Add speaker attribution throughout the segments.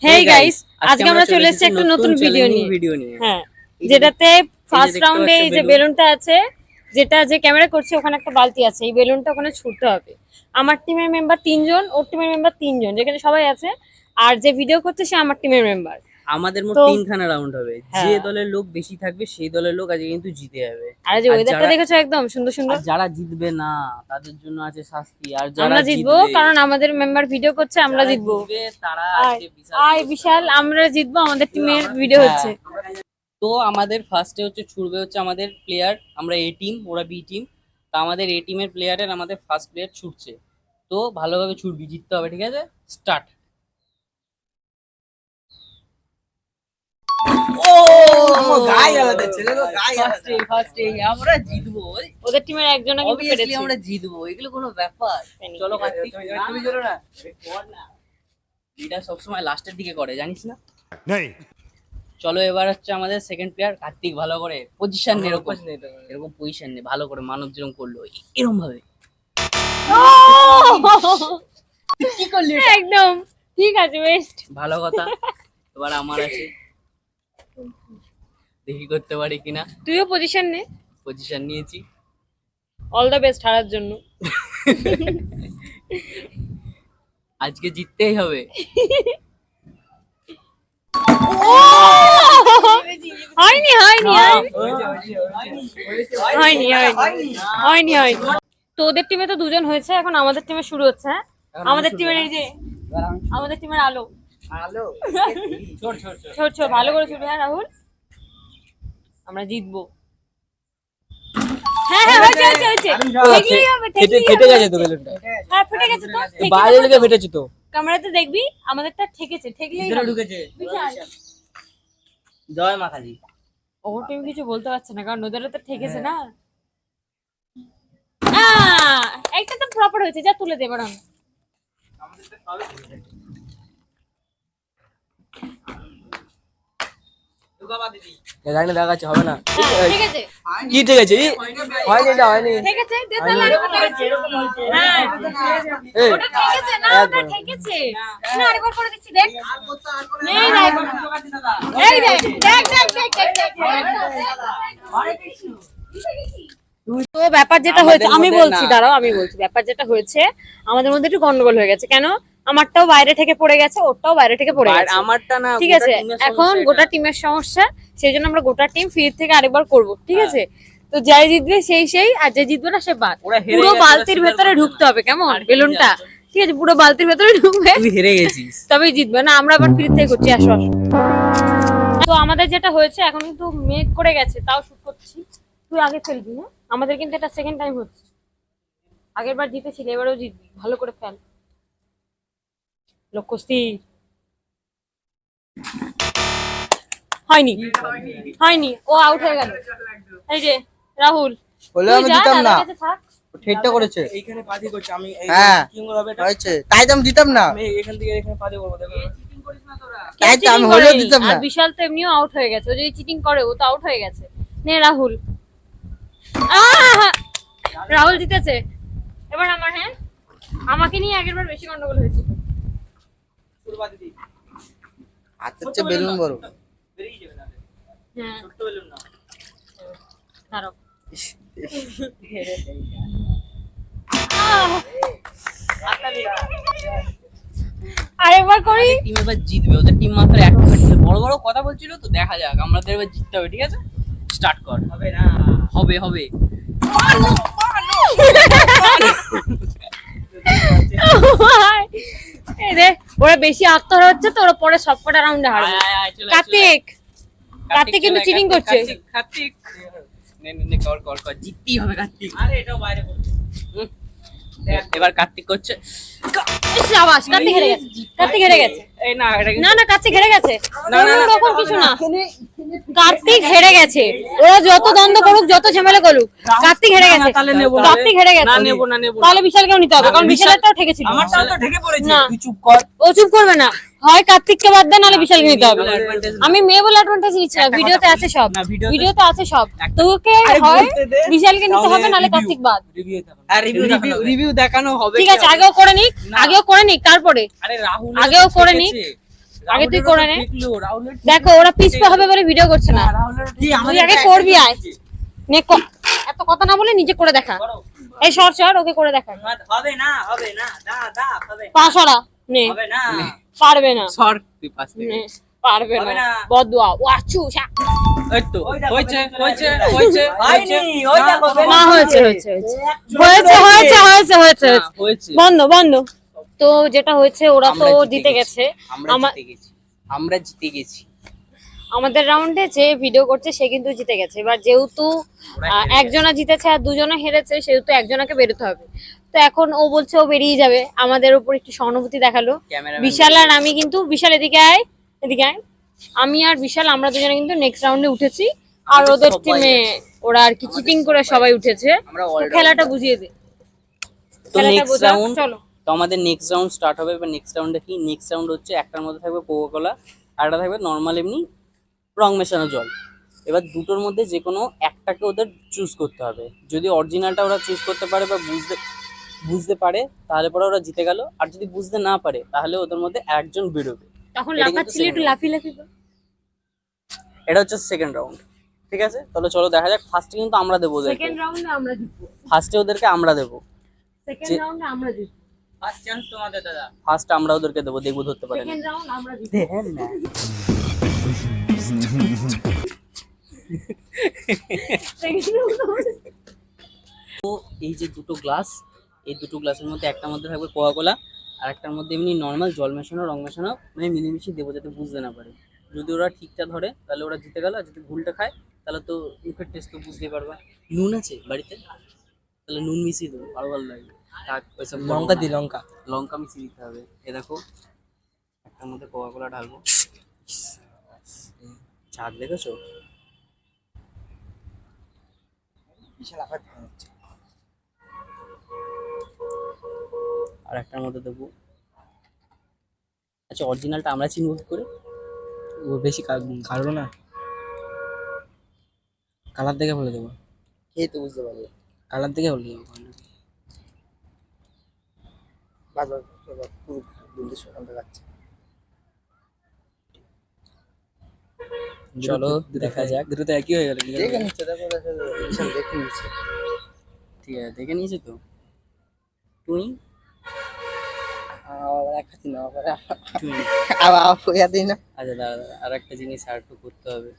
Speaker 1: Hey guys, আজকে আমরা চলে এসেছি একটা নতুন ভিডিও নিয়ে। হ্যাঁ, যেটাতে ফার্স্ট রাউন্ডে এই যে বেলুনটা আছে, যেটা যে ক্যামেরা করছে ওখানে একটা বালতি আছে, এই বেলুনটা ওখানে ছুটতে হবে। আমার টিমের মেম্বার 3 জন, ওর টিমের মেম্বার 3 জন, যেখানে সবাই আছে। আর যে ভিডিও করছে সে আমার টিমের মেম্বার।
Speaker 2: আমাদের মোট 3খানা রাউন্ড হবে। যে দলের লোক বেশি থাকবে সেই দলের লোক আজকে কিন্তু জিতে যাবে।
Speaker 1: আর যে ওয়েদারটা দেখেছো একদম সুন্দর সুন্দর।
Speaker 2: আর যারা জিতবে না তাদের জন্য আছে শাস্তি। আর যারা
Speaker 1: আমরা জিতবো, কারণ আমাদের মেম্বার ভিডিও করছে, আমরা জিতবো।
Speaker 2: তারা
Speaker 1: বিশাল আমরা জিতবো, আমাদের টিমের ভিডিও হচ্ছে।
Speaker 2: তো আমাদের ফার্স্টে হচ্ছে ছুড়বে হচ্ছে আমাদের প্লেয়ার, আমরা এ টিম, ওরা বি টিম। তো আমাদের এ টিমের প্লেয়ারের আমাদের ফার্স্ট প্লেয়ার ছুটছে, তো ভালোভাবে ছুটবি, জিততে হবে, ঠিক আছে? স্টার্ট। আমরা জিতবো,
Speaker 1: ওদের টিমের একজন
Speaker 2: আমরা জিতবো, এগুলো কোনো ব্যাপার? চলো কার্তিক, তুমি চলো না, এটা সবসময় লাস্টের দিকে করে, জানিস না? চলো এবার হচ্ছে আমাদের সেকেন্ড প্লেয়ার কার্তিক। ভালো করে পজিশন নে, এরকম পজিশন নে ভালো করে, মানব যেরকম করলো এরকম ভাবে।
Speaker 1: কি করলি? একদম ঠিক আছে, বেস্ট,
Speaker 2: ভালো কথা। এবার আমার আছে, দেখি করতে পারি কিনা।
Speaker 1: তুইও পজিশন নে।
Speaker 2: পজিশন নিয়েছি।
Speaker 1: অল দ্য বেস্ট হারার জন্য।
Speaker 2: আজকে জিততেই হবে।
Speaker 1: হয়নি হয়নি হয়নি হয়নি হয়নি। তো ওদের টিমে তো 2 জন হয়েছে, এখন আমাদের টিমে শুরু হচ্ছে। আমাদের টিমের এই যে আমাদের টিমের আলো ছোট ছোট ভালো করে ছুটবে। হ্যাঁ রাহুল, আমরা জিতবো। হ্যাঁ হ্যাঁ হয়েছে হয়েছে হয়েছে, ঠিকই হবে,
Speaker 3: কেটে গেছে তো বেলুনটা।
Speaker 1: হ্যাঁ ফেটে গেছে তো,
Speaker 3: বাইরে লেগে ফেটেছে তো।
Speaker 1: ক্যামেরাতে দেখবি আমাদেরটা ঠেকেছে, ঠেকলেই
Speaker 2: ঢুকেছে।
Speaker 1: বিশাল।
Speaker 2: জয় মা কালী।
Speaker 1: ওর টিম কিছু বলতে পারছে না, কারণ ওদেরও তো ঠেকেছে না। একটা তো প্রপার হয়েছে, যা তুলে দে বরং।
Speaker 3: জানি দেখাচ্ছে, হবে না।
Speaker 1: ঠিক আছে,
Speaker 3: কি ঠিক আছে? হয়নি, এটা হয়নি।
Speaker 1: ঠিক আছে, দে তাহলে আরেকবার ঠেকেছে। হ্যাঁ ওটা ঠেকেছে না, ওটা ঠেকেছে না, আরেকবার করে দিচ্ছি, দেখ। এই দেখ, এই দেখ, দেখ দেখ দেখ দেখ। তো ব্যাপার যেটা হয়েছে আমি বলছি, দাঁড়াও আমি বলছি। ব্যাপার যেটা হয়েছে, আমাদের মধ্যে একটু গন্ডগোল হয়ে গেছে। কেন? আমারটাও বাইরে থেকে পড়ে গেছে, ওরটাও বাইরে থেকে পড়ে গেছে।
Speaker 2: আমারটা না,
Speaker 1: ঠিক আছে, এখন গোটা টিমের সমস্যা, সেই জন্য আমরা গোটা টিম ফির থেকে আরেকবার করব, ঠিক আছে? তো যাই জিতবে সেই, আর যে জিতবে না সে বাদ। পুরো বালতির ভেতরে ঢুকতে হবে, কেমন? বেলুনটা ঠিক আছে, পুরো বালতির ভেতরে ঢুকবে,
Speaker 2: তুই হেরে গেছিস,
Speaker 1: তবেই জিতবে। না আমরা আবার ফির থেকে করছি, আসো আসো। তো আমাদের যেটা হয়েছে, এখন কিন্তু মেঘ করে গেছে, তাও শুট করছি। তুই আগে ফেলবি না, আমাদের কিন্তু এটা সেকেন্ড টাইম হচ্ছে। আগের বার জিতেছিলি, এবারেও জিতবি, ভালো করে ফেল। লক্ষ্য স্থির। হয়নি হয়নি, ও আউট হয়ে গেল। এই যে রাহুল,
Speaker 3: বলে আমি জিতাম না, ঠিকটা করেছে।
Speaker 2: এইখানে পাতি করছে, আমি
Speaker 3: হ্যাঁ
Speaker 2: কি হবে এটা
Speaker 3: হয়েছে, তাই তো আমি জিতাম না।
Speaker 2: আমি এখান থেকে এখানে পাতি করব, দেখো। চিটিং করিস না তোরা।
Speaker 3: তাই তো আমি হলেও জিতাম না।
Speaker 1: আর বিশাল তো এমনিও আউট হয়ে গেছে, ও যদি চিটিং করে ও তো আউট হয়ে গেছে। নে রাহুল, রাহুল জিতেছে। এবার আমার, হ্যাঁ আমাকে নিয়ে আগেরবার বেশি গন্ডগোল হয়েছিল।
Speaker 3: হাতের চেয়ে বেলুন বড়।
Speaker 2: বেরিয়ে যাবে না,
Speaker 1: হ্যাঁ
Speaker 2: ছোট বেলুন না।
Speaker 1: দাঁড়াও। আরেকবার করি।
Speaker 2: টিম এবার জিতবে, ওদের টিম মাত্র এক পয়েন্ট। বড় বড় কথা বলছিল তো, দেখা যাক, আমাদের এবার জিততে হবে, ঠিক আছে? স্টার্ট কর। হবে না, হবে হবে।
Speaker 1: এই রে, ওরা বেশি আত্মহারা হচ্ছে তো, ওরা পরে সবকটা রাউন্ডে হারবে। কার্তিক, কার্তিক কিন্তু চিটিং করছে।
Speaker 2: কার্তিক নে নে নে, কর কর কর, জিততেই হবে কার্তিক। আরে এটাও বাইরে পড়ছে। এবার কার্তিক করছে।
Speaker 1: শাবাশ, কার্তিক হেরে গেছে, কার্তিক হেরে গেছে।
Speaker 2: এই না, এটা
Speaker 1: না না, কার্তিক হেরে গেছে।
Speaker 2: না না,
Speaker 1: এরকম কিছু না, কার্তিক হেরে গেছে। ওরা যত দ্বন্দ্ব করুক, যত ঝামেলা করুক, কার্তিক হেরে গেছে।
Speaker 2: তাহলে নেব না,
Speaker 1: কার্তিক হেরে গেছে।
Speaker 2: না নেব না, নেব না।
Speaker 1: তাহলে বিশালকেও নিতে হবে, কারণ বিশালেরটাও ঠেকেছিল।
Speaker 2: আমারটাও তো ঢেকে পড়েছে।
Speaker 1: না।
Speaker 2: তুই চুপ কর।
Speaker 1: ও চুপ করবে না, হয় কার্তিককে বাদ দেন, নাহলে বিশালকে নিতে হবে। আমি মেয়ে বলে অ্যাডভান্টেজ নিচ্ছি না, ভিডিওতে আছে সব, ভিডিওতে আছে সব। তোকে হয় বিশালকে নিতে হবে, নাহলে কার্তিক বাদ।
Speaker 2: রিভিউ দেখানো হবে।
Speaker 1: ঠিক আছে, আগেও করে নিক, আগেও করে নিক, তারপরে
Speaker 2: আরে রাহুল
Speaker 1: আগেও করে নিক। আগে তুই করে নে। দেখো ওরা পিছপা হবে বলে ভিডিও করছে না, তুই আগে করবি। আয় নে, এত কথা না বলে নিজে করে দেখা। এই সর সর, ওকে করে দেখা।
Speaker 2: হবে না হবে
Speaker 1: পাশারা নে, পারবে না,
Speaker 2: সর তুই পাশ থেকে।
Speaker 1: নে, পারবে না, বদুয়া ওয়াচু
Speaker 2: এই তো হয়েছে
Speaker 1: না, হয়েছে
Speaker 2: হয়েছে।
Speaker 1: বন্ধ বন্ধ। তো যেটা হয়েছে, ওরা তো জিতে গেছে,
Speaker 2: আমরা জিতে গেছি।
Speaker 1: আমাদের রাউন্ডে যে ভিডিও করছে সে কিন্তু জিতে গেছে। এবার যেহেতু একজনা জিতেছে আর দুজনা হেরেছে, সেহেতু একজনাকে বেরোতে হবে। তো এখন ও বলছে ও বেরিয়ে যাবে, আমাদের উপর একটু সহানুভূতি দেখালো। বিশাল আর আমি কিন্তু, বিশাল এদিকে আয়, এদিকে আয়। আমি আর বিশাল আমরা দুজনে কিন্তু নেক্সট রাউন্ডে উঠেছি, আর ওদের টিমে ওরা আর কি চিটিং করে সবাই উঠেছে। খেলাটা বুঝিয়ে দে,
Speaker 2: তো নেক্সট রাউন্ড,
Speaker 1: চলো।
Speaker 2: তো আমাদের নেক্সট রাউন্ড স্টার্ট হবে। এবার নেক্সট রাউন্ডে কি, নেক্সট রাউন্ড হচ্ছে একটার মধ্যে থাকবে কোকা কোলা, আর একটা থাকবে নর্মাল এমনি রং মেশানো জল। এবার দুটোর মধ্যে যে কোনো একটাকে ওদের চুজ করতে হবে। যদি অরিজিনালটা ওরা চুজ করতে পারে বা বুঝতে পারে, তাহলে পরে ওরা জিতে গেল। আর যদি বুঝতে না পারে, তাহলে ওদের মধ্যে একজন বেরোবে।
Speaker 1: তখন লাফাচ্ছিলি, একটু লাফি বল।
Speaker 2: এটা হচ্ছে সেকেন্ড রাউন্ড, ঠিক আছে? তাহলে চলো দেখা যাক। ফার্স্টে কিন্তু আমরা দেবো ওদেরকে,
Speaker 1: সেকেন্ড রাউন্ডে আমরা জিতবো,
Speaker 2: ফার্স্টে ওদেরকে আমরা দেবো।
Speaker 1: সেকেন্ড রাউন্ডে আমরা জিতবো,
Speaker 2: ফার্স্ট চান্স তোমাদের দাদা, ফার্স্ট আমরা ওদেরকে দেবো, দেখবো ধরতে পারে না।
Speaker 1: সেকেন্ড রাউন্ড আমরা জিতবো।
Speaker 2: তো এই যে দুটো গ্লাস, এই দুটো গ্লাসের মধ্যে একটার মধ্যে থাকবে কোকা কোলা, আর একটার মধ্যে এমনি নর্মাল জল মেশানো, রং মেশানো, মানে মিলেমিশে দেবো যাতে বুঝতে না পারে। যদি ওরা ঠিকটা ধরে তাহলে ওরা জিতে গেল, আর যদি ভুলটা খায় তাহলে তো মুখের টেস্ট তো বুঝতেই পারবা। নুন আছে বাড়িতে, তাহলে নুন মিশিয়ে দেবো, আরো ভালো লাগবে। থাক ওইসব
Speaker 3: লঙ্কা দি,
Speaker 2: লঙ্কা মিশিয়ে দিতে হবে। এ দেখো একটার মধ্যে কোকা কোলা ঢালবো, ঝাঁক দেখেছো?
Speaker 3: বিশাল আঘাত হচ্ছে।
Speaker 2: আর একটার মধ্যে দেবো। আচ্ছা, অরিজিনালটা আমরা চিনবো কি করে? ও বেশি কালো না, কালার দেখে বলে দেবো।
Speaker 3: খেয়ে তো বুঝতে পারবে।
Speaker 2: কালার দেখে বলে দেবো।
Speaker 3: বারবার পুরো দুধের সকালটা যাচ্ছে।
Speaker 2: চলো দেখা যাক। দুটো তো একই হয়ে গেল।
Speaker 3: দেখে নিচ্ছে, দেখো বিশাল দেখে নিচ্ছে।
Speaker 2: ঠিক আছে, দেখে নিয়েছি তো। তুই
Speaker 3: এক খাতি না, আবার হইয়া দিই না।
Speaker 2: আচ্ছা দাঁড়া, আর একটা জিনিস আর একটু করতে হবে।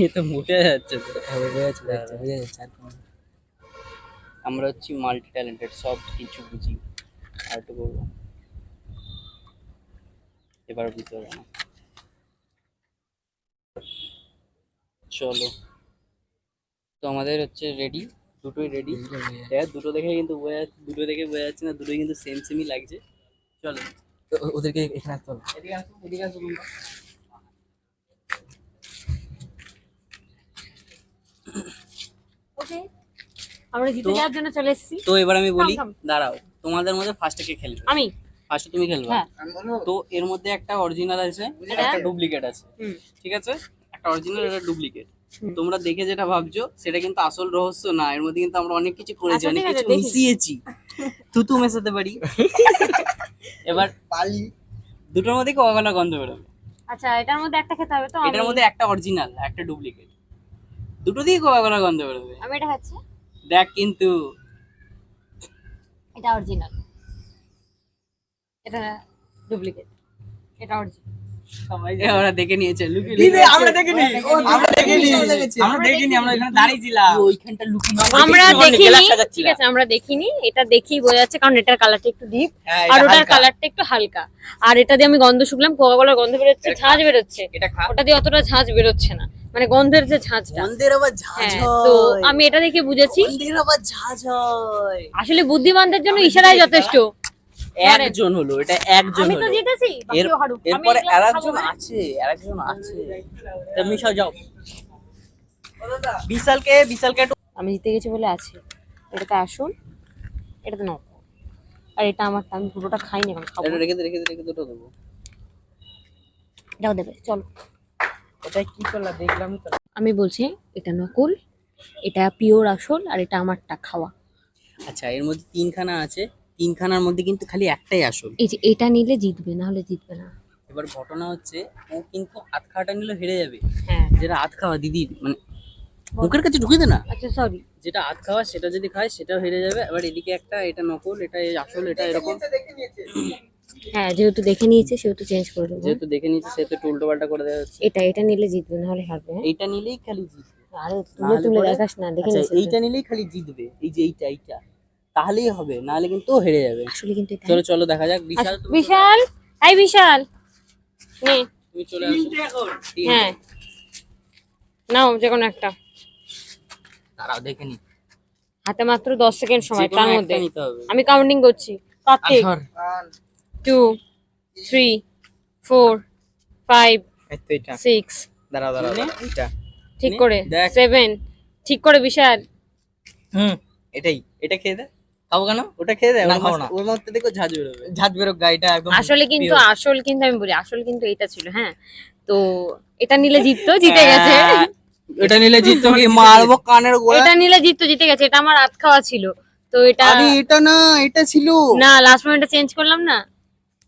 Speaker 2: এ তো মুটে যাচ্ছে তো। আমরা হচ্ছি মাল্টি ট্যালেন্টেড, সব কিছু বুঝি। আর একটু করবো, এবার বুঝতে পারবো না। চলো, তো আমাদের হচ্ছে রেডি, দুটোই রেডি। দেখ দুটো দেখে কিন্তু দুটো দেখে বোঝা যাচ্ছে না, দুটোই কিন্তু সেম সেমই লাগছে। চলো
Speaker 3: ওদেরকে এখানে আসতে হবে।
Speaker 2: এদিকে আসো, এদিকে আসো তোমরা।
Speaker 1: ওকে, আমরা জিতে যাওয়ার জন্য চলে এসেছি।
Speaker 2: তো এবার আমি বলি,
Speaker 1: থাম।
Speaker 2: দাঁড়াও, তোমাদের মধ্যে ফার্স্টে কে খেলবে?
Speaker 1: আমি।
Speaker 2: ফার্স্টে তুমি খেলবে?
Speaker 1: হ্যাঁ।
Speaker 2: তো এর মধ্যে একটা অরিজিনাল আছে, একটা ডুপ্লিকেট আছে, ঠিক আছে? একটা অরিজিনাল, একটা ডুপ্লিকেট। তোমরা দেখে যেটা ভাবছো সেটা কিন্তু আসল রহস্য না। এর মধ্যে কিন্তু আমরা অনেক কিছু করেছি,
Speaker 1: আচ্ছা,
Speaker 2: অনেক
Speaker 1: ঠিক আছে,
Speaker 2: কিছু
Speaker 1: দেখি।
Speaker 2: মিশিয়েছি। তুতু মেশাতে পারি। এবার
Speaker 3: পালি
Speaker 2: দুটোর মধ্যে কোকা কোলা গন্ধ বেরোবে।
Speaker 1: আচ্ছা, এটার মধ্যে একটা খেতে হবে তো?
Speaker 2: এটার মধ্যে একটা অরিজিনাল, একটা ডুপ্লিকেট, দুটো দিয়ে কোকা কোলা গন্ধ বেরোবে।
Speaker 1: আমি এটা খাচ্ছি।
Speaker 2: দেখ কিন্তু
Speaker 1: এটা অরিজিনাল, এটা ডুপ্লিকেট, এটা অরিজিনাল।
Speaker 2: ওরা দেখে নিয়েছে, লুকিয়ে
Speaker 3: আমরা দেখিনি, আমরা দেখিনি,
Speaker 2: আমরা এখানে দাঁড়িয়ে ছিলাম। ওইখানটা লুকিয়ে
Speaker 1: আমরা দেখিনি, ঠিক আছে, আমরা দেখিনি। এটা দেখি বোঝা যাচ্ছে, কারণ এটার কালারটা একটু ডিপ আর ওটার কালারটা একটু হালকা। আর এটা দিয়ে আমি গন্ধ শুকলাম, কোকা কোলার গন্ধ বেরোচ্ছে, ঝাঁঝ বেরোচ্ছে।
Speaker 2: এটা খা।
Speaker 1: ওটা দিয়ে অতটা ঝাঁঝ বেরোচ্ছে না, মানে গন্ধের যে ঝাঁঝটা।
Speaker 2: গন্ধের আবার ঝাঁঝ
Speaker 1: হ্যাঁ,
Speaker 2: হয়।
Speaker 1: তো আমি এটা দেখে বুঝেছি
Speaker 2: গন্ধের আবার ঝাঁঝ হয়।
Speaker 1: আসলে বুদ্ধিমানদের জন্য ইশারাই যথেষ্ট।
Speaker 2: একজন হলো, এটা একজন
Speaker 1: আমি তো
Speaker 2: হলো।
Speaker 1: জিতেছি, বাকিও হারুক। আমি
Speaker 2: এরপরে
Speaker 1: এই গ্লাসটা
Speaker 2: আরেকজন
Speaker 1: খাবো না।
Speaker 2: আছে, আরেকজন আছে। তুমি সব যাও। বিশালকে একটু
Speaker 1: আমি জিতে গেছি বলে আছে। এটাতে আসুন, এটাতে নাও। আর এটা আমারটা, আমি পুরোটা খাইনি, এখন খাবো।
Speaker 2: এটা রেখে দুটো দেবো।
Speaker 1: এটাও দেবে, চলো।
Speaker 3: এটা কি করলা দেখলাম তো।
Speaker 1: আমি বলছি এটা নকল, এটা পিওর আসল, আর এটা আমারটা খাওয়া।
Speaker 2: আচ্ছা, এর মধ্যে তিনখানা আছে, তিনখানার মধ্যে কিন্তু খালি একটাই আসল।
Speaker 1: এই যে এটা নিলে জিতবে, না হলে জিতবে না।
Speaker 2: এবার ঘটনা হচ্ছে ও কিন্তু হাত খাওয়াটা নিলে হেরে যাবে।
Speaker 1: হ্যাঁ
Speaker 2: যেটা হাত খাওয়া দিদির মানে মুখের কাছে ঢুকে দে না,
Speaker 1: আচ্ছা সরি।
Speaker 2: যেটা হাত খাওয়া সেটা যদি খায় সেটাও হেরে যাবে। এবার এদিকে একটা, এটা নকল, এটা আসল, এটা এরকম।
Speaker 1: হ্যাঁ যেহেতু দেখে নিয়েছে সেহেতু চেঞ্জ করে দেবো।
Speaker 2: যেহেতু দেখে নিচ্ছে সেহেতু একটু উল্টো পাল্টা করে দেওয়া হচ্ছে।
Speaker 1: এটা নিলে জিতবে, না হলে হারবে। হ্যাঁ?
Speaker 2: এইটা নিলেই খালি জিতবে।
Speaker 1: আরে তুলে
Speaker 2: নাহলে
Speaker 1: তুলে
Speaker 2: পরে-
Speaker 1: দেখাস না, দেখে
Speaker 2: আচ্ছা,
Speaker 1: নিয়েছে।
Speaker 2: এইটা নিলেই খালি জিতবে, এই যে এইটা তাহলেই হবে, নাহলে কিন্তু ও হেরে যাবে।
Speaker 1: আসলে কিন্তু এটা
Speaker 2: চলো চলো দেখা যাক। বিশাল
Speaker 1: আচ্ছা, বিশাল এই বিশাল নে।
Speaker 2: তুমি চলে আসো। তিন।
Speaker 1: হ্যাঁ নাও যে কোনো একটা।
Speaker 2: দাঁড়াও দেখে নি।
Speaker 1: হাতে মাত্র 10 সেকেন্ড সময়,
Speaker 2: যেকোনো
Speaker 1: তার
Speaker 2: একটা
Speaker 1: মধ্যে
Speaker 2: নিতে হবে।
Speaker 1: আমি কাউন্টিং করছি। কার্তিক
Speaker 2: ধর।
Speaker 1: 2 3 4 5
Speaker 3: এই তো এটা
Speaker 1: 6
Speaker 3: দাঁড়াও এটা
Speaker 1: ঠিক করে
Speaker 2: দেখ।
Speaker 1: 7 ঠিক করে বিশাল।
Speaker 3: এটাই এটা খেয়ে দে।
Speaker 2: খাবো কেন?
Speaker 3: ওটা খেয়ে দে।
Speaker 2: না খাবো না। ওর মধ্যে দেখো ঝাঁজ বেরোবে।
Speaker 3: ঝাঁজ বেরোক গাইটা একদম
Speaker 1: আসলে কিন্তু আমি বলি আসল কিন্তু এটা ছিল। হ্যাঁ তো এটা নিলে জিততো, জিতে গেছে।
Speaker 3: এটা নিলে জিততো কি মারবো কানের গোড়া।
Speaker 1: এটা নিলে জিততো, জিতে গেছে। এটা আমার হাত খাওয়া ছিল তো এটা
Speaker 3: আরে এটা না, এটা ছিল
Speaker 1: না, লাস্ট মোমেন্টে চেঞ্জ করলাম না।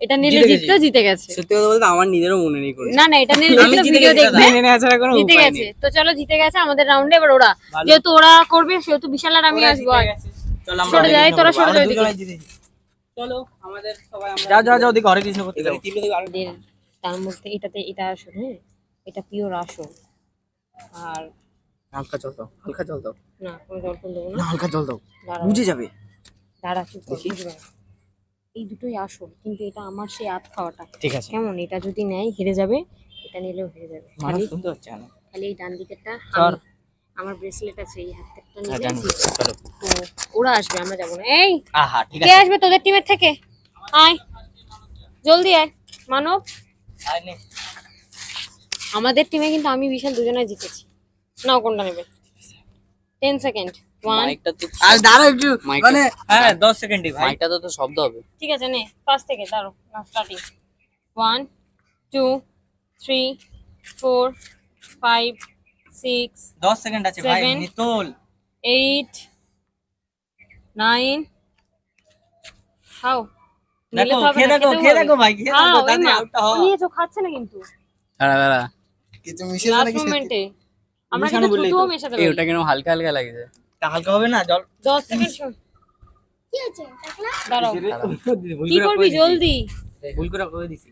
Speaker 1: এটা নিলে
Speaker 3: জিতে
Speaker 1: জিততো, জিতে গেছে।
Speaker 2: সত্যি কথা বলতে আমার নিজেরও মনে নেই করে।
Speaker 1: না না এটা নিলে
Speaker 2: আমি
Speaker 1: জিততো,
Speaker 2: জিতে
Speaker 1: ভিডিও
Speaker 2: গেছি
Speaker 1: দেখবে।
Speaker 2: দাদা।
Speaker 3: মেনে ছাড়া কোনো
Speaker 1: জিতে
Speaker 3: উপায়
Speaker 1: গেছে
Speaker 3: নেই।
Speaker 1: তো চলো, জিতে গেছে আমাদের রাউন্ডে। এবার ওরা
Speaker 2: ভালো।
Speaker 1: যেহেতু ওরা করবে সেহেতু বিশাল আর আমি আসবো। আর
Speaker 2: চল আমরা
Speaker 1: সরে যাই, তোরা সরে
Speaker 3: আমরা
Speaker 1: যাই।
Speaker 3: দুজনেই জিতেছি।
Speaker 2: চলো আমাদের সবাই আমরা
Speaker 3: যাও ওদিকে হরে কৃষ্ণ করতে যাও।
Speaker 1: তার মধ্যে এটা আসল। হ্যাঁ এটা পিওর আসল। আর
Speaker 3: হালকা জল দাও, হালকা জল দাও।
Speaker 1: না কোনো জল ফল দেবো
Speaker 3: না
Speaker 1: না।
Speaker 3: হালকা জল দাও,
Speaker 1: দাঁড়াও,
Speaker 3: বুঝে যাবে।
Speaker 1: দাঁড়া চুপ কর, বুঝবে। এই দুটোই আসল, কিন্তু এটা আমার সেই হাত খাওয়াটা।
Speaker 3: ঠিক আছে।
Speaker 1: কেমন, এটা যদি নেয় হেরে যাবে, এটা নিলেও হেরে যাবে।
Speaker 3: মানুষ
Speaker 1: খালি
Speaker 3: শুনতে হচ্ছে না।
Speaker 1: খালি এই ডান দিকেরটা
Speaker 3: চল।
Speaker 1: আমার ব্রেসলেট আছে, এই হাতটা
Speaker 3: হ্যাঁ
Speaker 1: নিলে
Speaker 3: জানি,
Speaker 1: জিতবে।
Speaker 3: চলো।
Speaker 1: তো ওরা আসবে, আমরা যাবো না। এই
Speaker 3: আহা ঠিক
Speaker 1: কে
Speaker 3: আছে।
Speaker 1: আসবে তোদের টিমের থেকে? আয় জলদি আয় মানব।
Speaker 3: আয় নে।
Speaker 1: আমাদের টিমে কিন্তু আমি বিশাল দুজনে জিতেছি। নাও কোনটা নেবে? 10 সেকেন্ড 1
Speaker 2: মাইকটা তো
Speaker 3: আর দাঁড়াও একটু,
Speaker 2: মাইকটা-
Speaker 3: মানে হ্যাঁ 10 সেকেন্ডই ভাই।
Speaker 2: মাইকটা তো শব্দ হবে।
Speaker 1: ঠিক আছে নে, 5 থেকে দাঁড়ো। না স্টার্টিং 1 2 3 4 5 6
Speaker 3: 10 সেকেন্ড আছে ভাই,
Speaker 1: 7
Speaker 3: নিতোল।
Speaker 1: 8 9 খাও। নিলে
Speaker 3: দেখো
Speaker 1: তো হবে
Speaker 3: খেয়ে
Speaker 1: না,
Speaker 3: দেখো,
Speaker 1: খেতেও
Speaker 3: খেয়ে
Speaker 1: হবে।
Speaker 3: দেখো ভাই, খেয়ে
Speaker 1: খাও,
Speaker 3: দেখো,
Speaker 1: এই
Speaker 3: তাতে
Speaker 1: মা,
Speaker 3: আউটটা
Speaker 1: ও
Speaker 3: হও।
Speaker 1: নিয়েছো, খাচ্ছে না কিন্তু
Speaker 2: দাঁড়া
Speaker 3: কিছু মিশে
Speaker 1: লাস্ট মোমেন্টে। আমরা কিন্তু
Speaker 3: বললেই
Speaker 1: থুতুও
Speaker 3: তো।
Speaker 1: মেশাতে
Speaker 2: এই
Speaker 1: পারি।
Speaker 2: ওটা কেন হালকা হালকা লাগছে।
Speaker 3: হালকা হবে না জল।
Speaker 1: 10 সেকেন্ড কি আছে দাঁড়াও।
Speaker 3: ভুল
Speaker 1: কি
Speaker 3: করে
Speaker 1: করবি জলদি?
Speaker 3: ভুল করে কই দিছি।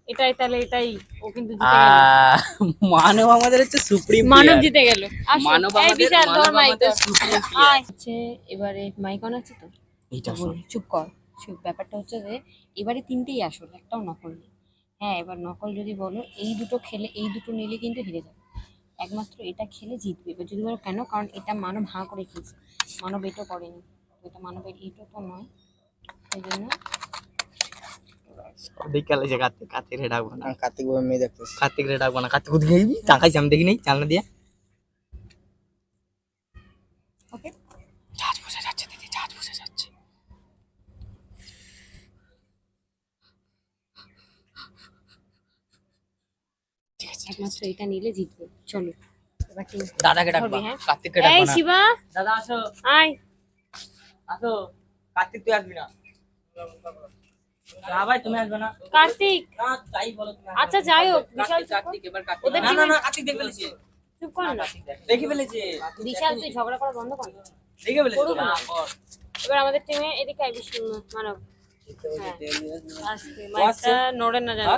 Speaker 1: এটাই তাহলে এটাই। ও কিন্তু জিতে গেল।
Speaker 2: মানব আমাদের হচ্ছে সুপ্রিম
Speaker 1: মানব জিতে গেল। আসো,
Speaker 2: মানব
Speaker 1: এই
Speaker 2: আমাদের
Speaker 1: বিশাল ধর
Speaker 2: মানব
Speaker 1: মাইক
Speaker 2: আমাদের
Speaker 1: ধর।
Speaker 2: সুপ্রিম
Speaker 1: আয়। হচ্ছে এবারে মাইক অন আছে তো?
Speaker 3: এইটা
Speaker 1: বলি, চুপ কর। চুপ। ব্যাপারটা হচ্ছে যে এবারে তিনটেই আসল, একটাও নকল নেই। হ্যাঁ এবার নকল যদি বলো, এই দুটো খেলে, এই দুটো নিলে কিন্তু হেরে যাবে। একমাত্র এটা খেলে জিতবে। এবার যদি বলো কেন, কারণ এটা মানব হাঁ করে খেয়েছে, মানব এটা করেনি। তো এটা মানবের এটা তো নয়, সেই জন্য
Speaker 3: বিকালে যে কার্তিক রে ডাকবো না। কার্তিক বলে মেয়ে দেখতেছি। কার্তিক রে ডাকবো না। কার্তিক ওদিকে গেবি, তাকাইছি আমি দেখি নাই জানলা দিয়া।
Speaker 1: ওকে।
Speaker 3: জাহাজ বসে যাচ্ছে দিদি, জাহাজ বসে যাচ্ছে।
Speaker 1: একমাত্র এটা নিলে জিতবে। চলো এবার কি
Speaker 3: দাদাকে ডাকবা,
Speaker 1: ধরবি, হ্যাঁ?
Speaker 3: কার্তিককে ডাকবো
Speaker 1: এই
Speaker 3: না।
Speaker 1: শিবা
Speaker 3: দাদা আসো,
Speaker 1: আয়।
Speaker 3: আসো। কার্তিক তুই আসবি না। না ভাই তুমি আসবে না।
Speaker 1: কার্তিক
Speaker 3: না তাই বলো তুমি।
Speaker 1: আচ্ছা যাই হোক, বিশাল চুপ কর।
Speaker 2: কার্তিক এবার কার্তিক
Speaker 1: ওদের
Speaker 3: না
Speaker 1: টিমে
Speaker 3: কার্তিক দেখে ফেলেছে।
Speaker 1: চুপ কর না।
Speaker 3: দেখে ফেলেছে।
Speaker 1: বিশাল তুই ঝগড়া করা বন্ধ কর।
Speaker 3: দেখে ফেলেছে।
Speaker 1: করুক না।
Speaker 3: না কর।
Speaker 1: এবার আমাদের টিমে এদিকে আয় মানব। হ্যাঁ আস্তে, মাইকটা নড়ে না জানো।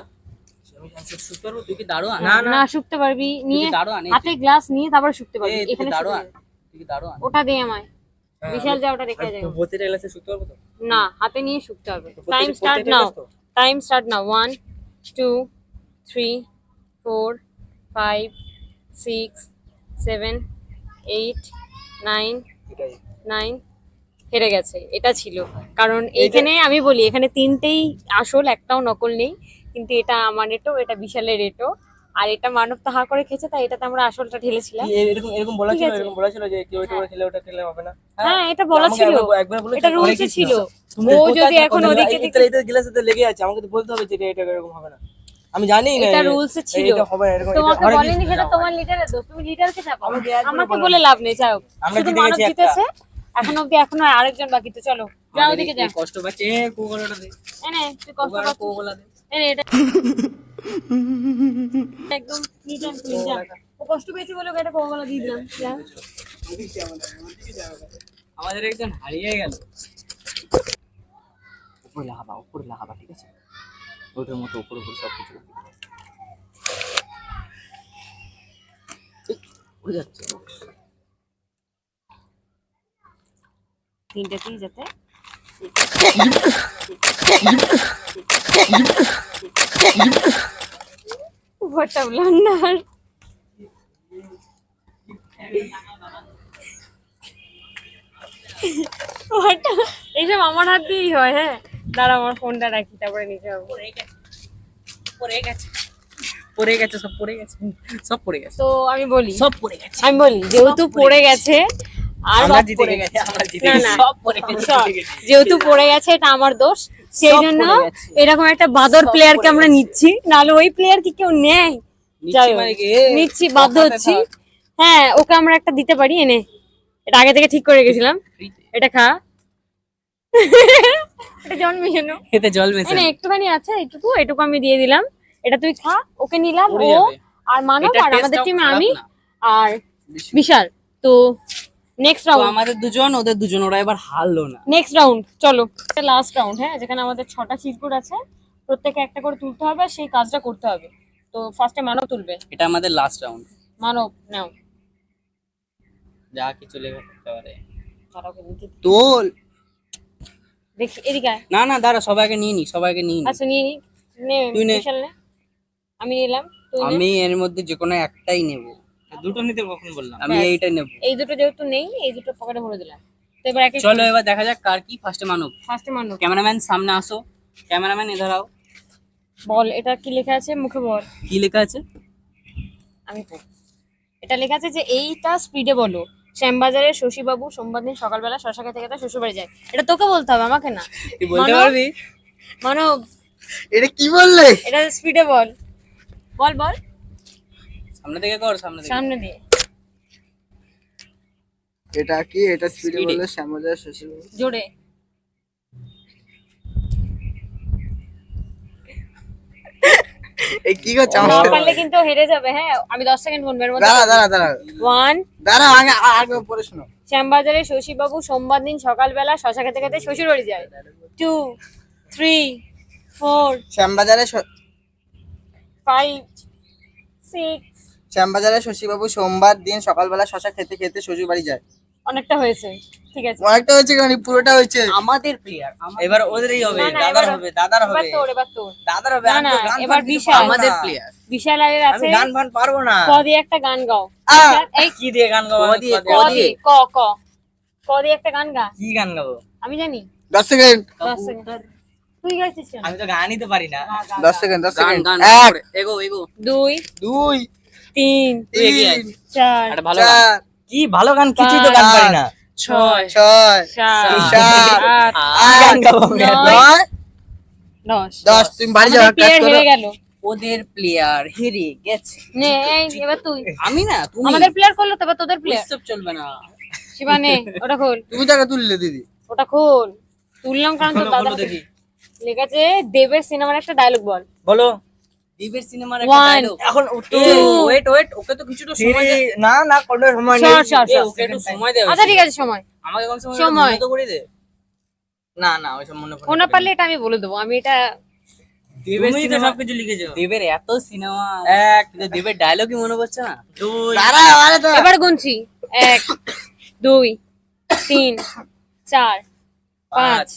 Speaker 2: সুপার তুই কি দাঁড়ো
Speaker 3: না,
Speaker 1: না শুকতে পারবি নিয়ে,
Speaker 2: দাঁড়ো আনে
Speaker 1: হাতে গ্লাস নিয়ে তারপর শুকতে পারবি।
Speaker 2: তুই
Speaker 1: এখানে
Speaker 2: দাঁড়ো
Speaker 1: শুকতে
Speaker 2: আন তুই কি দাঁড়ো আন
Speaker 1: পারবি। ওটা দে আমায়। বিশাল যা ওটা রেখে যায়।
Speaker 3: প্রতিটা গ্লাসে শুকতে পারবো তো?
Speaker 1: না হাতে নিয়ে শুকতে হবে। Time start now. Time start now. 1 2 3 4 5 6 7 8 9 9 হেরে গেছে। এটা ছিল কারণ এইখানে আমি বলি এখানে তিনটেই আসল, একটাও নকল নেই। কিন্তু এটা আমার এটো, এটা বিশালের এটো, আর এটা মানব তাহা করে খেয়েছে, তাই এটাতে আমরা আসলটা ঢেলেছিলাম।
Speaker 3: এরকম এরকম বলা
Speaker 1: ঠিক
Speaker 3: ছিল,
Speaker 1: আছে।
Speaker 3: এরকম বলা ছিল যে কেউ এটা করে খেলে ওটা খেলে হবে না।
Speaker 1: হ্যাঁ এটা বলা
Speaker 3: আমাকে
Speaker 1: ছিল,
Speaker 3: একবার বলেছিল,
Speaker 1: এটা রুলসে
Speaker 3: অনেকেই
Speaker 1: ছিল।
Speaker 3: তুমি
Speaker 1: ও
Speaker 3: কোথায়
Speaker 1: যদি
Speaker 3: থাকো
Speaker 1: এখন
Speaker 3: না,
Speaker 1: ওদিকে
Speaker 3: এটা এটা গ্লাসে তো লেগে আছে, আমাকে তো বলতে হবে যে এটা এরকম হবে না। আমি জানি না
Speaker 1: এটা রুলসে ছিল।
Speaker 3: এটা হবে না, এরকম এটা
Speaker 1: তোমাকে
Speaker 3: হরে
Speaker 1: বলেনি,
Speaker 3: কিছু
Speaker 1: সেটা
Speaker 3: না
Speaker 1: তোমার
Speaker 3: ভাই।
Speaker 1: লিডারের দোষ। তুমি লিডারকে চাপাও,
Speaker 3: আমাকে একবারও
Speaker 1: আমাকে
Speaker 3: বলেনি।
Speaker 1: বলে লাভ নেই। যাও
Speaker 3: আমরা
Speaker 1: শুধু
Speaker 3: জিতে
Speaker 1: মানব
Speaker 3: গেছি একটা।
Speaker 1: জিতেছে, এখনো আরেকজন বাকি, তো চলো যাও ওদিকে যা।
Speaker 2: কষ্ট পাচ্ছে কোকোলাটা দে,
Speaker 1: এনে তুই কষ্ট পাচ্ছিস,
Speaker 2: কোকোলা দে।
Speaker 1: এনে এটা একদম নিট এন্ড ক্লিন, যা। ও কষ্ট পেয়েছে বলে ওকে এটা কোকাকোলা দিয়ে দিলাম, যা।
Speaker 2: আমাদের একজন হারিয়ে গেল। উপরে লাগাবা, ঠিক আছে? ওটার মতো উপরে সব কিছু উড়ে যাচ্ছে।
Speaker 1: তিনটেতেই যাতে হোয়াট আ ব্লান্ডার। এইসব আমার হাত দিয়েই হয়। হ্যাঁ দাঁড়া, আমার ফোনটা রাখি, তারপরে নিতে হবে।
Speaker 2: পড়ে গেছে, সব পড়ে গেছে, সব পড়ে গেছে,
Speaker 1: তো আমি বলি,
Speaker 2: সব পড়ে গেছে।
Speaker 1: আমি বলি যেহেতু পড়ে গেছে আর
Speaker 2: আমরা
Speaker 1: সব
Speaker 2: জিতে
Speaker 1: পড়ে
Speaker 2: গেছি,
Speaker 1: গেছে,
Speaker 2: আমরা জিতে
Speaker 1: না,
Speaker 2: গেছি,
Speaker 1: না,
Speaker 2: সব পড়ে গেছে,
Speaker 1: সব,
Speaker 2: জিতে গেছি।
Speaker 1: যেহেতু পড়ে গেছে এটা আমার দোষ, সেই
Speaker 2: সব
Speaker 1: জন্য
Speaker 2: পড়ে গেছে।
Speaker 1: এরকম একটা বাদর
Speaker 2: সব
Speaker 1: প্লেয়ারকে
Speaker 2: পড়ে
Speaker 1: আমরা
Speaker 2: গেছে।
Speaker 1: নিচ্ছি, নাহলে ওই প্লেয়ার কি কেউ নেয়? যাই হোক,
Speaker 2: মানে কি,
Speaker 1: নিচ্ছি, বাধ্য
Speaker 2: ওখানে
Speaker 1: হচ্ছি।
Speaker 2: থাক।
Speaker 1: হ্যাঁ ওকে আমরা একটা দিতে পারি, এনে এটা আগে থেকে ঠিক করে গেছিলাম। এটা খা। এটা জন্মেছিল,
Speaker 2: এতে জল মেশে
Speaker 1: এনে একটুখানি আছে, এটুকু আমি দিয়ে দিলাম, এটা তুই খা। ওকে নিলাম,
Speaker 2: পড়ে
Speaker 1: ও
Speaker 2: যাবে।
Speaker 1: আর মানব,
Speaker 2: এটা
Speaker 1: আর আমাদের
Speaker 2: taste-টাও
Speaker 1: টিমে
Speaker 2: খারাপ
Speaker 1: আমি
Speaker 2: না।
Speaker 1: আর বিশাল। তো নেক্সট
Speaker 2: তো
Speaker 1: রাউন্ড,
Speaker 2: আমাদের দুজন, ওদের দুজন, ওরা এবার হারলো না।
Speaker 1: নেক্সট রাউন্ড চলো, লাস্ট রাউন্ড। হ্যাঁ, যেখানে আমাদের 6টা চিরকুট আছে, প্রত্যেকে একটা করে তুলতে হবে, আর সেই কাজটা করতে হবে। তো ফার্স্টে মানব তুলবে।
Speaker 2: এটা আমাদের লাস্ট রাউন্ড,
Speaker 1: মানব নাও,
Speaker 2: যা কিছু লেখা থাকতে পারে।
Speaker 1: দাঁড়াও, ওকে নিতে দিই।
Speaker 2: তোল।
Speaker 1: দেখি এদিকে আয়।
Speaker 2: না না, দাঁড়া, সবাইকে নিয়ে নি, সবাইকে নিয়ে নি।
Speaker 1: আচ্ছা নিয়ে নি, নে
Speaker 2: তুই নে।
Speaker 1: বিশাল নে, আমি নিলাম, তুই নে।
Speaker 2: আমি এর মধ্যে যে কোনো একটাই নেব।
Speaker 3: দুটো নিতে কখন বললাম?
Speaker 2: আমি
Speaker 1: ব্যাস।
Speaker 2: এইটাই নেব।
Speaker 1: এই দুটো যেহেতু নেই, এই দুটো পকেটে ভরে দিলাম। তো এবার একে
Speaker 2: চলো এবার দেখা যাক কার কি। ফার্স্টে মানব।
Speaker 1: ফার্স্টে মানব,
Speaker 2: ক্যামেরাম্যান সামনে আসো, ক্যামেরাম্যান এধার আও।
Speaker 1: বল এটা কি লেখা আছে, মুখে বল।
Speaker 2: কি লেখা আছে?
Speaker 1: আমি পড়ি। এটা লেখা আছে যে এইটা স্পিডে বলো। শ্যামবাজারের শশীবাবু সোমবার দিন সকালবেলা শশা খেতে খেতে শ্বশুরবাড়ি যায়। এটা তোকে বলতে হবে, আমাকে না।
Speaker 2: তুই বলতে
Speaker 1: মানব,
Speaker 2: পারবি?
Speaker 1: মানব
Speaker 3: এটা কি বললে?
Speaker 1: এটা স্পিডে বল, বল বল,
Speaker 2: সামনে থেকে কর, সামনে থেকে।
Speaker 1: সামনে দিয়ে
Speaker 3: এটা কি? এটা স্পিডে
Speaker 2: Speed-এ।
Speaker 3: বললে শ্যামবাজার শ্বশুর।
Speaker 1: জোরে।
Speaker 3: এই কি করছ?
Speaker 1: না পারলে কিন্তু হেরে যাবে। হ্যাঁ আমি 10 সেকেন্ড গুনবো এর মধ্যে।
Speaker 3: দাঁড়া
Speaker 1: 1,
Speaker 3: দাঁড়া, আগে পড়ে শোনো।
Speaker 1: শ্যামবাজারের শশীবাবু সোমবার দিন সকালবেলা শশা খেতে খেতে শ্বশুরবাড়ি যায়। 2, 3, 4,
Speaker 3: শ্যামবাজারে
Speaker 1: 5, 6,
Speaker 3: শ্যামবাজারে শশীবাবু সোমবার দিন সকালবেলা শশা খেতে খেতে শ্বশুর বাড়ি যায়।
Speaker 1: অনেকটা হয়েছে, ঠিক আছে।
Speaker 3: অনেকটা হয়েছে কেন? পুরোটা হয়েছে।
Speaker 2: আমাদের প্লেয়ার
Speaker 3: এবার ওদেরই হবে,
Speaker 1: না, না,
Speaker 3: দাদার
Speaker 1: এবার-
Speaker 3: হবে, দাদার
Speaker 1: এবার
Speaker 3: হবে,
Speaker 1: তোর, এবার তোর।
Speaker 3: দাদার হবে।
Speaker 1: না,
Speaker 3: আমি তো
Speaker 1: না,
Speaker 3: গান
Speaker 1: এবার
Speaker 3: ফান কিছু
Speaker 1: বিশাল।
Speaker 3: পারবো
Speaker 2: আমাদের
Speaker 3: না।
Speaker 2: প্লেয়ার।
Speaker 1: বিশালের
Speaker 3: আমি
Speaker 1: আছে,
Speaker 3: গান ফান পারবো না।
Speaker 1: ক দিয়ে একটা গান গাও।
Speaker 3: আহ!
Speaker 1: বিশাল, এই
Speaker 3: কি দিয়ে গান গাবো?
Speaker 2: ক
Speaker 3: আমি
Speaker 2: দিয়ে,
Speaker 3: ক
Speaker 1: ক দিয়ে, ক ক ক দিয়ে একটা গান গা।
Speaker 3: কি গান গাবো?
Speaker 1: আমি জানি।
Speaker 3: 10 সেকেন্ড,
Speaker 1: 10 সেকেন্ড। তুই গাইছিস কেন?
Speaker 3: আমি তো গানই তো পারি না। 10 সেকেন্ড, 10
Speaker 2: গান
Speaker 3: সেকেন্ড।
Speaker 2: গান
Speaker 3: 1
Speaker 2: করে। এগো এগো।
Speaker 1: 2,
Speaker 3: 2
Speaker 1: 3,
Speaker 2: তুই এগিয়ে আয়।
Speaker 1: 4,
Speaker 2: একটা ভালো গান।
Speaker 3: 4 কি ভালো গান, কিছুই তো গান পারি না।
Speaker 1: 6,
Speaker 3: 6
Speaker 1: 7,
Speaker 3: 7
Speaker 1: 8,
Speaker 3: গান গাবো আমি।
Speaker 1: 9,
Speaker 3: 9
Speaker 1: 10।
Speaker 3: 10 তুমি বাড়ি যাও, কাজ
Speaker 1: প্লেয়ার
Speaker 3: করো।
Speaker 1: হেরে গেল।
Speaker 2: ওদের প্লেয়ার হেরে গেছে।
Speaker 1: নে এই এবার তুই।
Speaker 2: আমি না, তুমি।
Speaker 1: আমাদের প্লেয়ার করলো, তবে তোদের প্লেয়ার।
Speaker 2: সব চলবে না।
Speaker 1: শিবানে ওটা খোল,
Speaker 3: তুমি টাকা তুললে দিদি।
Speaker 1: ওটা খোল। তুললাম কারণ তোর দাদা
Speaker 3: দেখি
Speaker 1: লেখা আছে দেবের সিনেমার একটা ডায়লগ বল।
Speaker 3: বলো।
Speaker 2: দিবের সিনেমার একটা
Speaker 1: 1,
Speaker 2: ডায়লগ।
Speaker 3: এখন
Speaker 2: ওয়েট ওয়েট, ওকে তো কিছুটা সময় দে।
Speaker 3: না না, কোনো সময় নেই।
Speaker 1: Sure, sure,
Speaker 2: এ,
Speaker 1: sure.
Speaker 2: ওকে একটু সময় দে।
Speaker 1: আচ্ছা ঠিক আছে, সময়
Speaker 2: আমাকে কম সময়
Speaker 1: সময়।
Speaker 2: মনে তো করে দে।
Speaker 3: না না, ওইসব মনে পড়ে
Speaker 1: না পারলে এটা আমি বলে দেবো। আমি এটা
Speaker 2: দেবের
Speaker 3: তুমিই তো
Speaker 2: সিনেমা
Speaker 3: সবকিছু লিখেছো।
Speaker 2: দেবের এত সিনেমা,
Speaker 3: এক
Speaker 2: কিন্তু দেবের ডায়লগই মনে পড়ছে না।
Speaker 3: 2 দাঁড়া, আরে তো
Speaker 1: এবার গুনছি। 1, 2, 3, 4, 5।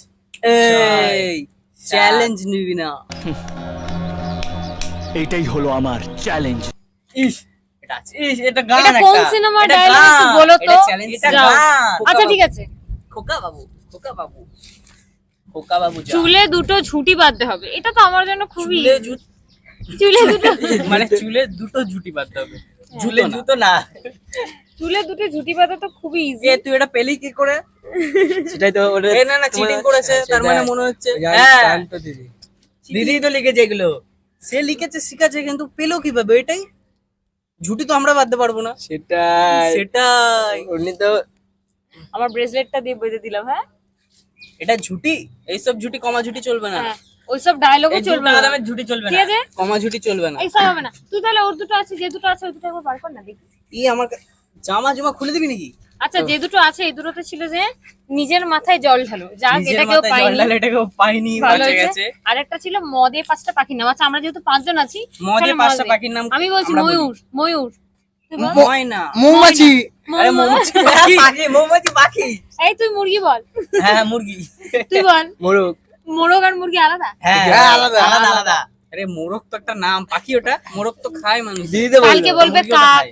Speaker 2: এই চ্যালেঞ্জ নিবি না।
Speaker 4: এটাই হলো আমার চ্যালেঞ্জ।
Speaker 3: ইস, এটা আছে। এটা গান
Speaker 1: এটা
Speaker 3: একটা।
Speaker 1: কোন সিনেমার
Speaker 3: এটা
Speaker 1: ডায়লগ একটু
Speaker 3: গান।
Speaker 1: বলো তো।
Speaker 2: এটা challenge
Speaker 3: এটা
Speaker 1: যাও।
Speaker 3: গান।
Speaker 1: আচ্ছা ঠিক আছে।
Speaker 2: খোকা বাবু, খোকা বাবু, খোকা বাবু যা।
Speaker 1: চুলে দুটো ঝুঁটি বাঁধতে হবে, এটা তো আমার জন্য খুবই
Speaker 2: চুলে জুত,
Speaker 1: চুলে দুটো
Speaker 2: মানে চুলে দুটো জুটি বাঁধতে হবে।
Speaker 3: ঝুলে জুতো না।
Speaker 1: চুলে দুটো ঝুঁটি বাঁধা তো খুবই ইজি।
Speaker 2: এ তুই এটা পেলি কি করে?
Speaker 3: সেটাই তো ওরে।
Speaker 2: এ না না, চিটিং করেছে, তার মানে মনে হচ্ছে।
Speaker 3: হ্যাঁ,
Speaker 2: হ্যাঁ,
Speaker 3: তো দিদি। দিদি তো লিখেছে এগুলো।
Speaker 2: সে লিখেছে, শিখাচ্ছে, কিন্তু পেলো কিভাবে এটাই? ঝুটি তো আমরা বাঁধতে পারবো না।
Speaker 3: সেটাই।
Speaker 2: সেটাই।
Speaker 3: উনি তো
Speaker 1: আমার ব্রেসলেটটা দিয়ে বেঁধে দিলাম। হ্যাঁ
Speaker 2: এটা ঝুটি, এইসব ঝুটি কমা ঝুটি চলবে না।
Speaker 1: হ্যাঁ ওইসব ডায়লগও চলবে না,
Speaker 3: দামের ঝুটি চলবে
Speaker 1: ঠিক
Speaker 3: না,
Speaker 1: আছে?
Speaker 2: কমা ঝুটি চলবে না।
Speaker 1: এইসব হবে না। তুই তাহলে ওর দুটো আছে, যে দুটো আছে ওই দুটো একবার বার কর না দেখি।
Speaker 2: আমার জামা জমা খুলে দিবি নাকি?
Speaker 1: আচ্ছা যে দুটো আছে এই দুটোতে ছিল যে নিজের মাথায় জল ঢালো, যাক
Speaker 2: নিজের
Speaker 1: এটা কেউ
Speaker 2: মাথায়
Speaker 1: পায়নি,
Speaker 2: জল ঢালে, এটা কেউ পায়নি,
Speaker 1: ভালো
Speaker 2: বাঁচে
Speaker 1: হয়েছে।
Speaker 2: গেছে।
Speaker 1: আর একটা ছিল মদে 5টা পাখির নাম। আচ্ছা আমরা যেহেতু 5 জন আছি,
Speaker 2: মদে
Speaker 1: তাহলে
Speaker 2: 5টা
Speaker 1: মদে।
Speaker 2: পাখির নাম
Speaker 1: আমি বলছি
Speaker 2: আমরা বলি।
Speaker 1: ময়ূর, ময়ূর। তুই বল।
Speaker 2: ময়না,
Speaker 3: মৌমাছি,
Speaker 2: আরে মৌমাছি পাখি।
Speaker 3: পাখি, মৌমাছি পাখি।
Speaker 1: এই তুই মুরগি বল।
Speaker 3: হ্যাঁ মুরগি,
Speaker 1: তুই বল।
Speaker 2: মোরগ।
Speaker 1: মোরগ আর মুরগি আলাদা?
Speaker 3: হ্যাঁ আলাদা আলাদা আলাদা।
Speaker 2: আরে মোরগ তো একটা নাম, পাখি ওটা। মোরগ তো খায় মানুষ।
Speaker 3: দিদিতে
Speaker 1: কালকে বলবে
Speaker 2: মুরগি ওটা
Speaker 1: কাক।
Speaker 2: খায়।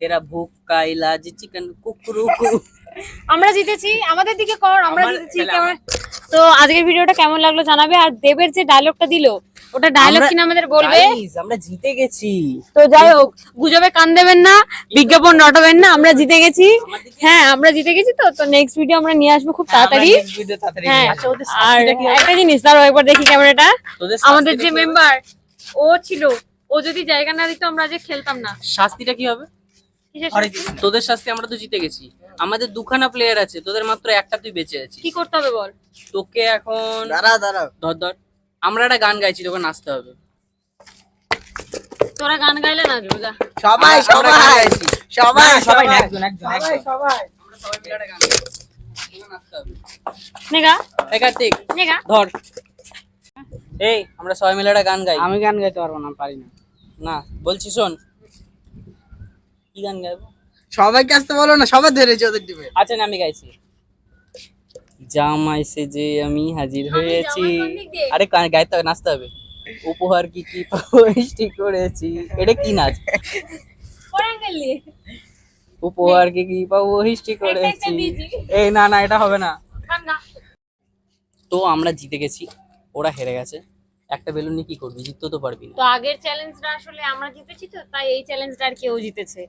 Speaker 2: তেরা ভুক কাইলা জি চিকেন কুকুরু।
Speaker 1: আমরা জিতেছি, আমাদের দিকে কর, আমরা
Speaker 2: আমার-
Speaker 1: জিতেছি।
Speaker 2: তাহলে
Speaker 1: কেমন? তো আজকের ভিডিওটা কেমন লাগলো জানাবে। আর দেবের যে ডায়লগটা দিলো ওটা ডায়লগ কিনা আমাদের বলবে।
Speaker 2: Guys, আমরা জিতে গেছি।
Speaker 1: তো যাই হোক, গুজবে কান দেবেন না, বিজ্ঞাপন রটাবেন না, আমরা জিতে গেছি। হ্যাঁ আমরা জিতে গেছি। তো তো নেক্সট ভিডিও আমরা নিয়ে আসবো খুব তাড়াতাড়ি।
Speaker 2: আমরা next video তাড়াতাড়ি
Speaker 1: হ্যাঁ
Speaker 2: নিয়ে আসবো।
Speaker 1: আর একটা জিনিস দাঁড়াও একবার দেখি ক্যামেরাটা।
Speaker 2: তোদের
Speaker 1: আমাদের
Speaker 2: শাস্তিটা
Speaker 1: যে
Speaker 2: কি হবে?
Speaker 1: মেম্বার ও ছিল, ও যদি জায়গা না দিত আমরা যে খেলতাম না।
Speaker 2: শাস্তিটা কি হবে?
Speaker 1: কিসের
Speaker 3: ঘরে
Speaker 1: শাস্তি?
Speaker 2: তোদের শাস্তি, আমরা তো জিতে গেছি। আমাদের দুখানা প্লেয়ার আছে, তোদের মাত্র একটা, তুই বেঁচে আছিস।
Speaker 1: কি করতে হবে বল?
Speaker 2: তোকে এখন
Speaker 3: দাঁড়াও
Speaker 2: ধর আমরা একটা গান গাইছি, তোকে নাচতে হবে।
Speaker 1: তোরা গান গাইলে না যা।
Speaker 3: সবাই
Speaker 2: আমরা গান গাইছি।
Speaker 3: সবাই সবাই একজন একজন সবাই
Speaker 2: আমরা সবাই মিলে একটা গান গাইছি। তোকে নাচতে হবে।
Speaker 1: নেগা
Speaker 2: এই কার্তিক,
Speaker 1: নেগা।
Speaker 2: ধর। এই আমরা সবাই মিলে একটা গান গাই।
Speaker 3: আমি গান গাইতে পারবো না, পারি না।
Speaker 2: না বলছি শোন, কি গান গাইবো?
Speaker 3: সবাইকে আসতে বলো না, সবাই ধরেছে ওদের টিমে।
Speaker 2: আচ্ছা না, আমি গাইছি। জামাই সেজে আমি হাজির হয়েছি।
Speaker 1: জামাই কোন দিক দিয়ে?
Speaker 2: আরে গাইতে হবে, নাচতে হবে। উপহার কি কি মিষ্টি করেছি। এটা কি নাচ?
Speaker 1: কোন অ্যাঙ্গেল নিয়ে?
Speaker 2: উপহার কি কি পাবো হিস্ট্রি করেছি।
Speaker 1: দিয়েছি।
Speaker 2: এই না না, এটা হবে না।
Speaker 1: গান গা।
Speaker 2: তো আমরা জিতে গেছি, ওরা হেরে গেছে। একটা বেলুন নিয়ে কি করবি? জিততে তো পারবি না।
Speaker 1: তো আগের চ্যালেঞ্জটা আসলে আমরা জিতেছি, তো তাই এই চ্যালেঞ্জটা আর কেউ জিতেছে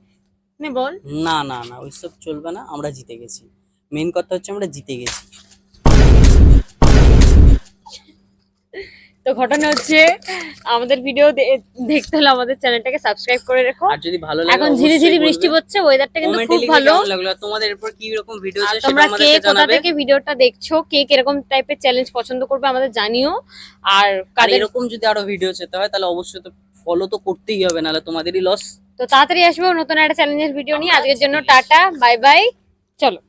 Speaker 1: নে বল।
Speaker 2: না না না, ওইসব চলবে না, আমরা জিতে গেছি। মেইন কথা হচ্ছে আমরা জিতে গেছি।
Speaker 1: তো ঘটনা হচ্ছে আমাদের ভিডিও দেখতে হলে আমাদের চ্যানেলটাকে সাবস্ক্রাইব করে রেখো।
Speaker 2: আর যদি ভালো লাগে
Speaker 1: এখন ঝিরি ঝিরি বৃষ্টি পড়ছে, ওয়েদারটা কিন্তু খুব ভালো।
Speaker 2: লাগলো। আর তোমাদের এরপর কি রকম ভিডিও
Speaker 1: আর
Speaker 2: চাই
Speaker 1: তোমরা
Speaker 2: সেটা
Speaker 1: কে
Speaker 2: আমাদেরকে
Speaker 1: কোথা
Speaker 2: জানাবে।
Speaker 1: থেকে ভিডিওটা দেখছো, কে কিরকম টাইপের চ্যালেঞ্জ পছন্দ করবে আমাদের জানিও। আর
Speaker 2: আর
Speaker 1: কাদের
Speaker 2: এরকম যদি আরো ভিডিও চেতে হয় তাহলে অবশ্যই তো ফলো তো করতেই হবে, নাহলে তোমাদেরই লস।
Speaker 1: তো তাড়াতাড়ি আসবো নতুন একটা চ্যালেঞ্জের ভিডিও নিয়ে। আজকের জন্য টাটা, বাই বাই, চলো।